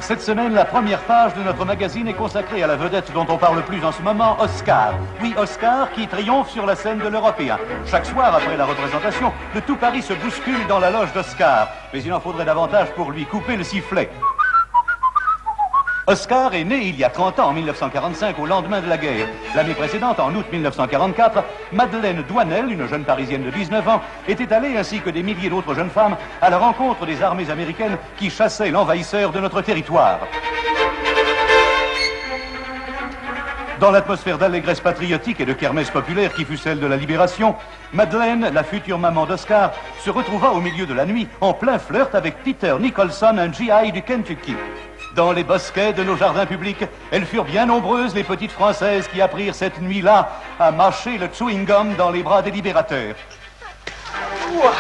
Cette semaine, la première page de notre magazine est consacrée à la vedette dont on parle plus en ce moment, Oscar. Oui, Oscar qui triomphe sur la scène de l'Européen. Chaque soir, après la représentation, de tout Paris se bouscule dans la loge d'Oscar. Mais il en faudrait davantage pour lui couper le sifflet. Oscar est né il y a 30 ans, en 1945, au lendemain de la guerre. L'année précédente, en août 1944, Madeleine Douanel, une jeune Parisienne de 19 ans, était allée, ainsi que des milliers d'autres jeunes femmes, à la rencontre des armées américaines qui chassaient l'envahisseur de notre territoire. Dans l'atmosphère d'allégresse patriotique et de kermesse populaire qui fut celle de la Libération, Madeleine, la future maman d'Oscar, se retrouva au milieu de la nuit en plein flirt avec Peter Nicholson, un GI du Kentucky. Dans les bosquets de nos jardins publics, elles furent bien nombreuses, les petites Françaises qui apprirent cette nuit-là à mâcher le chewing-gum dans les bras des libérateurs. Ouah.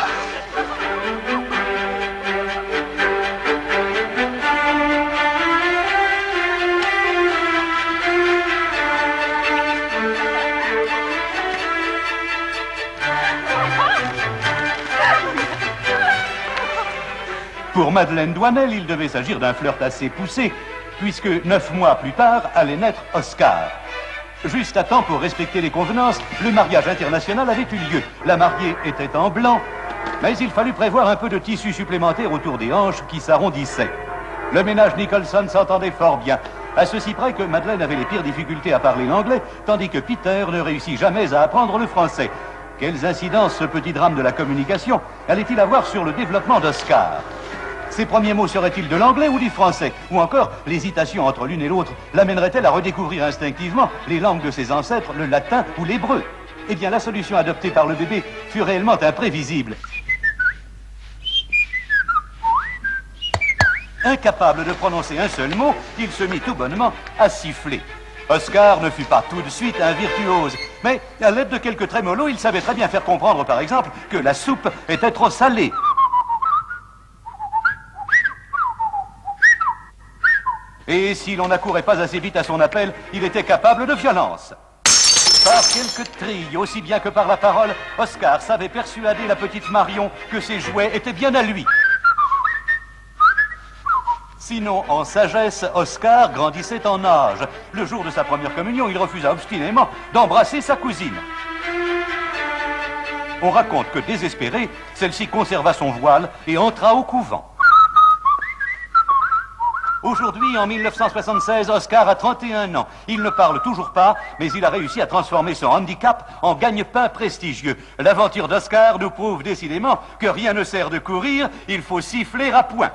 Pour Madeleine Douanel, il devait s'agir d'un flirt assez poussé, puisque 9 mois plus tard allait naître Oscar. Juste à temps pour respecter les convenances, le mariage international avait eu lieu. La mariée était en blanc, mais il fallut prévoir un peu de tissu supplémentaire autour des hanches qui s'arrondissaient. Le ménage Nicholson s'entendait fort bien, à ceci près que Madeleine avait les pires difficultés à parler l'anglais, tandis que Peter ne réussit jamais à apprendre le français. Quelles incidences ce petit drame de la communication allait-il avoir sur le développement d'Oscar ? Ses premiers mots seraient-ils de l'anglais ou du français? Ou encore, l'hésitation entre l'une et l'autre l'amènerait-elle à redécouvrir instinctivement les langues de ses ancêtres, le latin ou l'hébreu? Eh bien, la solution adoptée par le bébé fut réellement imprévisible. Incapable de prononcer un seul mot, il se mit tout bonnement à siffler. Oscar ne fut pas tout de suite un virtuose, mais à l'aide de quelques trémolos, il savait très bien faire comprendre, par exemple, que la soupe était trop salée. Et si l'on n'accourait pas assez vite à son appel, il était capable de violence. Par quelques trilles, aussi bien que par la parole, Oscar savait persuader la petite Marion que ses jouets étaient bien à lui. Sinon, en sagesse, Oscar grandissait en âge. Le jour de sa première communion, il refusa obstinément d'embrasser sa cousine. On raconte que, désespérée, celle-ci conserva son voile et entra au couvent. Aujourd'hui, en 1976, Oscar a 31 ans. Il ne parle toujours pas, mais il a réussi à transformer son handicap en gagne-pain prestigieux. L'aventure d'Oscar nous prouve décidément que rien ne sert de courir, il faut siffler à point.